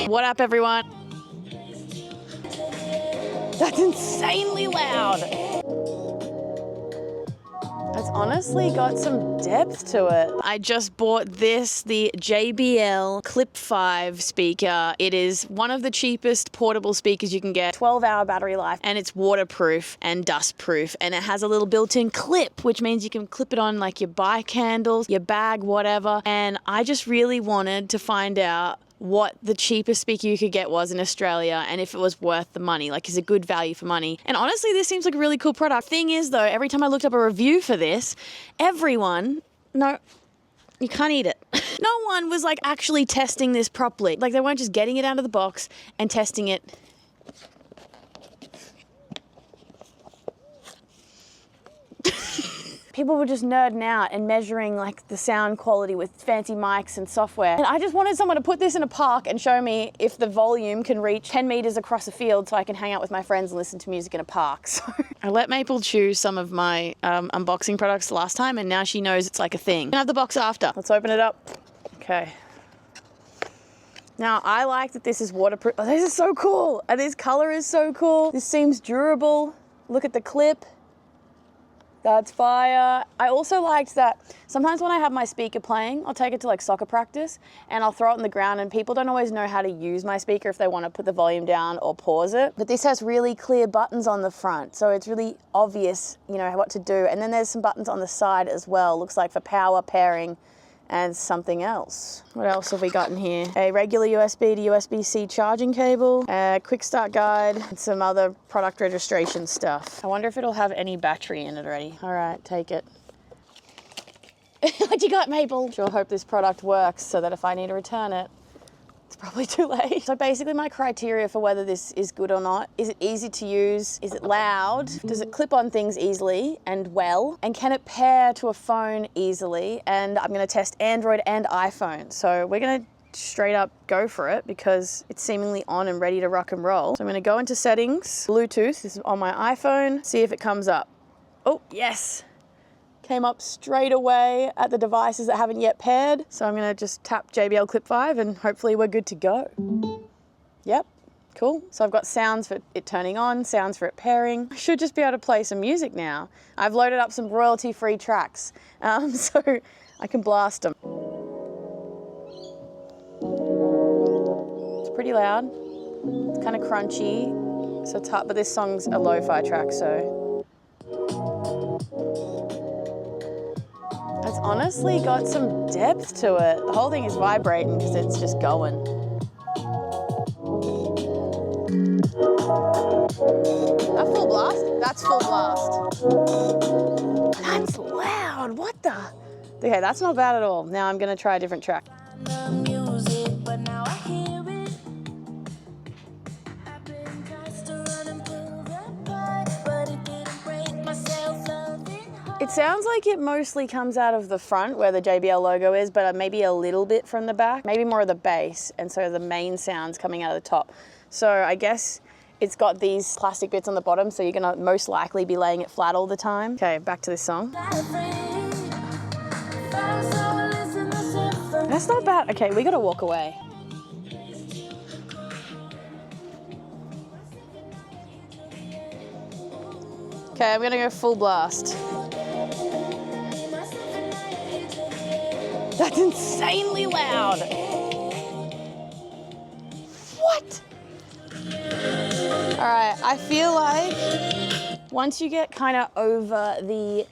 What up, everyone? That's insanely loud. That's honestly got some depth to it. I just bought this, the JBL Clip 5 speaker. It is one of the cheapest portable speakers you can get. 12-hour battery life, and it's waterproof and dustproof, and it has a little built-in clip, which means you can clip it on like your bike handles, your bag, whatever. And I just really wanted to find out what the cheapest speaker you could get was in Australia and if it was worth the money, like is it good value for money. And honestly, this seems like a really cool product. Thing is though, every time I looked up a review for this, no, you can't eat it. No one was like actually testing this properly. Like they weren't just getting it out of the box and testing it. People were just nerding out and measuring like the sound quality with fancy mics and software. And I just wanted someone to put this in a park and show me if the volume can reach 10 meters across a field so I can hang out with my friends and listen to music in a park. So I let Maple choose some of my unboxing products last time, and now she knows it's like a thing. Can have the box after. Let's open it up. Okay. Now I like that this is waterproof. Oh, this is so cool. And this color is so cool. This seems durable. Look at the clip. That's fire. I also liked that sometimes when I have my speaker playing, I'll take it to like soccer practice and I'll throw it on the ground, and people don't always know how to use my speaker if they want to put the volume down or pause it. But this has really clear buttons on the front, so it's really obvious, you know, what to do. And then there's some buttons on the side as well, looks like for power, pairing, and something else. What else have we got in here? A regular USB to USB-C charging cable, a quick start guide, and some other product registration stuff. I wonder if it'll have any battery in it already. All right, take it. What you got, Maple? Sure hope this product works so that if I need to return it, it's probably too late. So basically my criteria for whether this is good or not: is it easy to use? Is it loud? Does it clip on things easily and well? And can it pair to a phone easily? And I'm gonna test Android and iPhone. So we're gonna straight up go for it because it's seemingly on and ready to rock and roll. So I'm gonna go into settings, Bluetooth, this is on my iPhone, see if it comes up. Oh, yes. Came up straight away at the devices that haven't yet paired. So I'm gonna just tap JBL Clip 5 and hopefully we're good to go. Yep, cool. So I've got sounds for it turning on, sounds for it pairing. I should just be able to play some music now. I've loaded up some royalty-free tracks, so I can blast them. It's pretty loud. It's kind of crunchy, so it's hard, but this song's a lo-fi track, so. It's honestly got some depth to it. The whole thing is vibrating because it's just going. That full blast? That's full blast. That's loud, what the? Okay, that's not bad at all. Now I'm gonna try a different track. It sounds like it mostly comes out of the front where the JBL logo is, but maybe a little bit from the back, maybe more of the bass, and so the main sound's coming out of the top. So I guess it's got these plastic bits on the bottom, so you're gonna most likely be laying it flat all the time. Okay, back to this song. That's not bad. Okay, we gotta walk away. Okay, I'm gonna go full blast. That's insanely loud. What? All right, I feel like once you get kind of over the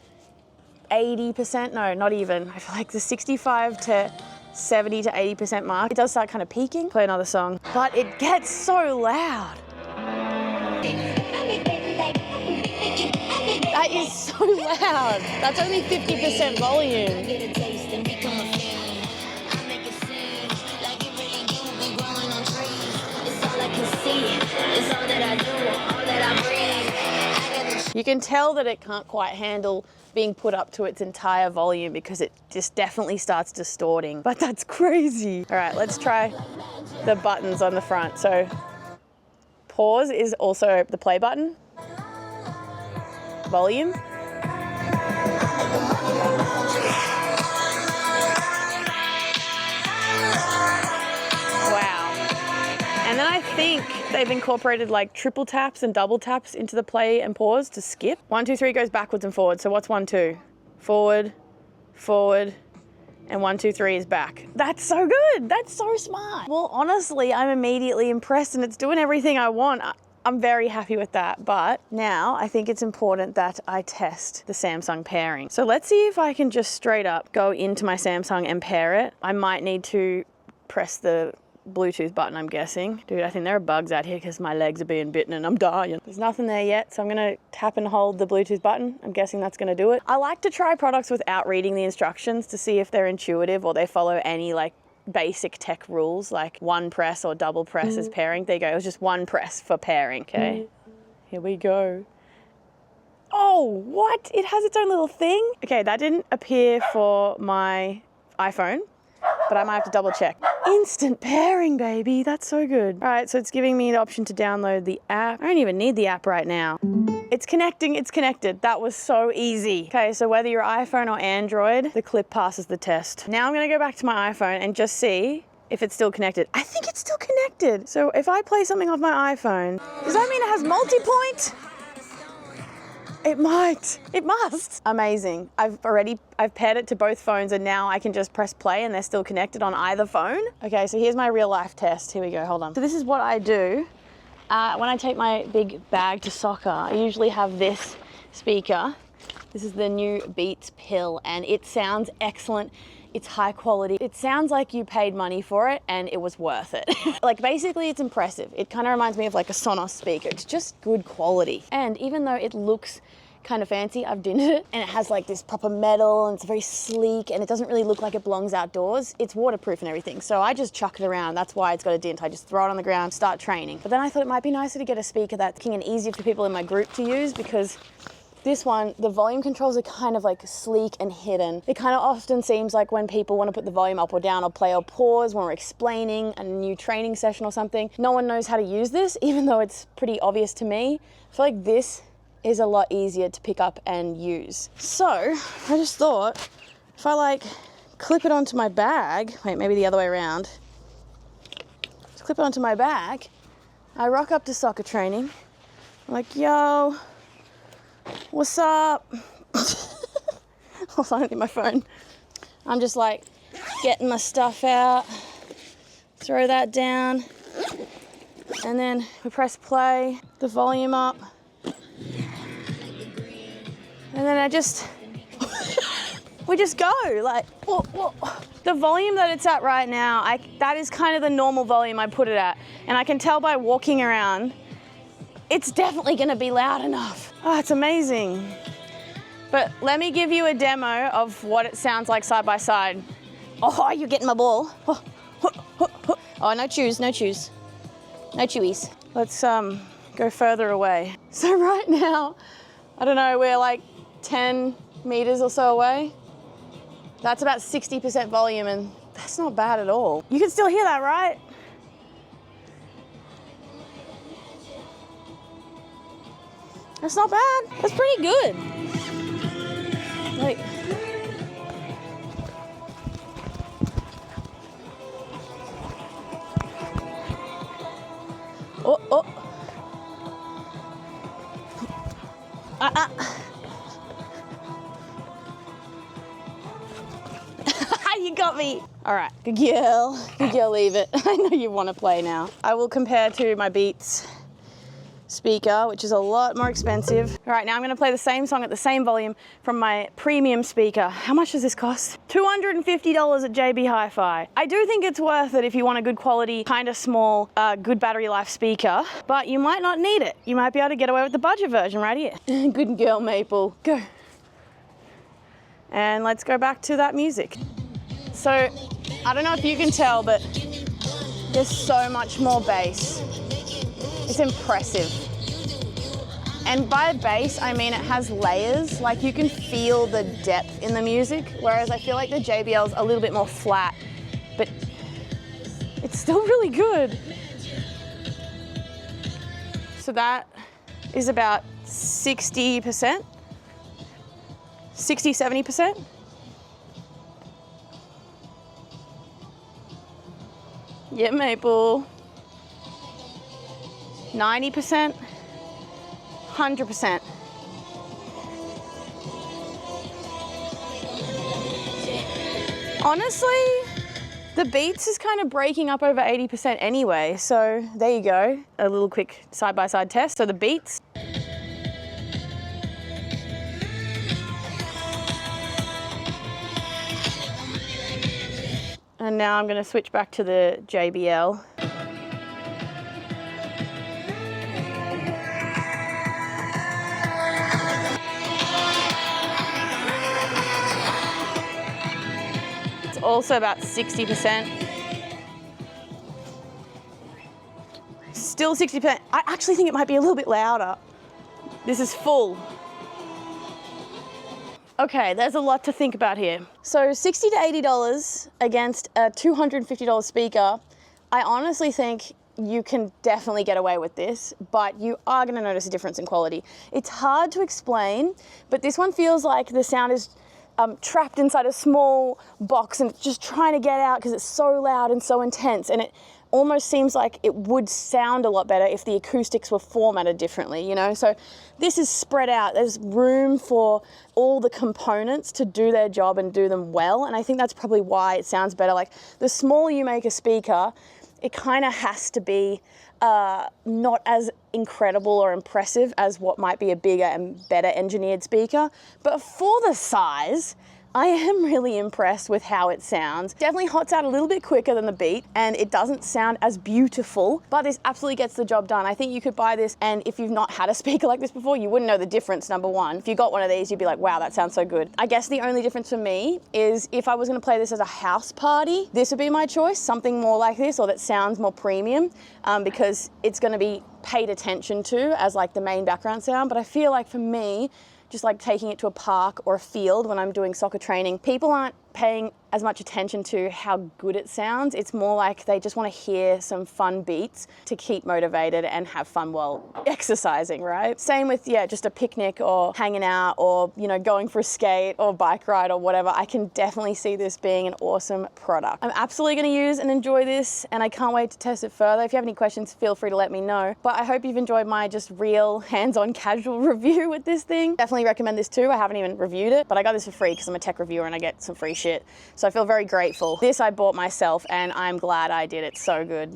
80%, no, not even, I feel like the 65 to 70 to 80% mark, it does start kind of peaking. Play another song, but it gets so loud. That is so loud. That's only 50% volume. You can tell that it can't quite handle being put up to its entire volume because it just definitely starts distorting, but that's crazy. All right, let's try the buttons on the front. So pause is also the play button. Volume. Wow. then I think they've incorporated like triple taps and double taps into the play and pause to skip. 1, 2, 3 goes backwards and forward. So what's 1, 2? Forward, forward, and 1, 2, 3 is back. That's so good. That's so smart. Well, honestly, I'm immediately impressed and it's doing everything I want. I'm very happy with that, but now I think it's important that I test the Samsung pairing. So let's see if I can just straight up go into my Samsung and pair it. I might need to press the Bluetooth button, I'm guessing. Dude, I think there are bugs out here because my legs are being bitten and I'm dying. There's nothing there yet, so I'm gonna tap and hold the Bluetooth button. I'm guessing that's gonna do it. I like to try products without reading the instructions to see if they're intuitive or they follow any like basic tech rules, like one press or double press is pairing. There you go, it was just one press for pairing, okay? Here we go. Oh, what? It has its own little thing? Okay, that didn't appear for my iPhone, but I might have to double check. Instant pairing, baby, that's so good. All right, so it's giving me the option to download the app. I don't even need the app right now. It's connecting, it's connected. That was so easy. Okay, so whether you're iPhone or Android, the Clip passes the test. Now I'm gonna go back to my iPhone and just see if it's still connected. I think it's still connected. So if I play something off my iPhone, does that mean it has multi-point? It might, it must. Amazing. I've paired it to both phones and now I can just press play and they're still connected on either phone. Okay, so here's my real life test. Here we go, hold on. So this is what I do. When I take my big bag to soccer, I usually have this speaker. This is the new Beats Pill and it sounds excellent. It's high quality. It sounds like you paid money for it and it was worth it. Like basically it's impressive. It kind of reminds me of like a Sonos speaker. It's just good quality. And even though it looks kind of fancy, I've dinned it and it has like this proper metal and it's very sleek and it doesn't really look like it belongs outdoors. It's waterproof and everything. So I just chuck it around. That's why it's got a dent. I just throw it on the ground, start training. But then I thought it might be nicer to get a speaker that's king and easier for people in my group to use because this one, the volume controls are kind of like sleek and hidden. It kind of often seems like when people want to put the volume up or down or play or pause when we're explaining a new training session or something, no one knows how to use this, even though it's pretty obvious to me. I feel like this is a lot easier to pick up and use. So I just thought if I like clip it onto my bag, wait, maybe the other way around. Just clip it onto my bag. I rock up to soccer training. I'm like, yo, what's up? Hold on, I need my phone. I'm just like getting my stuff out, throw that down, and then we press play, the volume up, and then we just go, like, whoa, whoa. The volume that it's at right now, that is kind of the normal volume I put it at. And I can tell by walking around, it's definitely gonna be loud enough. Oh, it's amazing. But let me give you a demo of what it sounds like side by side. Oh, you're getting my ball. Oh, no chews, no chews. No chewies. Let's go further away. So right now, I don't know, we're like 10 meters or so away. That's about 60% volume and that's not bad at all. You can still hear that, right? That's not bad. That's pretty good. Like, oh. You got me. All right, good girl, leave it. I know you want to play now. I will compare to my Beats speaker, which is a lot more expensive. All right, now I'm gonna play the same song at the same volume from my premium speaker. How much does this cost? $250 at JB Hi-Fi. I do think it's worth it if you want a good quality, kind of small, good battery life speaker, but you might not need it. You might be able to get away with the budget version right here. Good girl, Maple, go. And let's go back to that music. So, I don't know if you can tell, but there's so much more bass. It's impressive. And by bass, I mean it has layers, like you can feel the depth in the music, whereas I feel like the JBL's a little bit more flat, but it's still really good. So that is about 60%, 60, 70%. Yeah, Maple. 90%, 100%. Honestly, the beats is kind of breaking up over 80% anyway, so there you go. A little quick side-by-side test. So the beats. And now I'm going to switch back to the JBL. It's also about 60%. Still 60%. I actually think it might be a little bit louder. This is full. Okay, there's a lot to think about here. So $60 to $80 against a $250 speaker, I honestly think you can definitely get away with this, but you are gonna notice a difference in quality. It's hard to explain, but this one feels like the sound is trapped inside a small box and it's just trying to get out because it's so loud and so intense, and it almost seems like it would sound a lot better if the acoustics were formatted differently, you know? So this is spread out. There's room for all the components to do their job and do them well, and I think that's probably why it sounds better. Like, the smaller you make a speaker, it kind of has to be not as incredible or impressive as what might be a bigger and better engineered speaker. But for the size, I am really impressed with how it sounds. Definitely hots out a little bit quicker than the Beat, and it doesn't sound as beautiful, but this absolutely gets the job done. I think you could buy this, and if you've not had a speaker like this before, you wouldn't know the difference, number one. If you got one of these, you'd be like, wow, that sounds so good. I guess the only difference for me is if I was gonna play this as a house party, this would be my choice, something more like this, or that sounds more premium, because it's gonna be paid attention to as like the main background sound. But I feel like for me, just like taking it to a park or a field when I'm doing soccer training, people aren't paying as much attention to how good it sounds. It's more like they just want to hear some fun beats to keep motivated and have fun while exercising, right? Same with, yeah, just a picnic or hanging out or, you know, going for a skate or bike ride or whatever. I can definitely see this being an awesome product. I'm absolutely going to use and enjoy this, and I can't wait to test it further. If you have any questions, feel free to let me know. But I hope you've enjoyed my just real hands-on casual review with this thing. Definitely recommend this too. I haven't even reviewed it, but I got this for free because I'm a tech reviewer and I get some free shit. So I feel very grateful. This I bought myself and I'm glad I did. It's so good.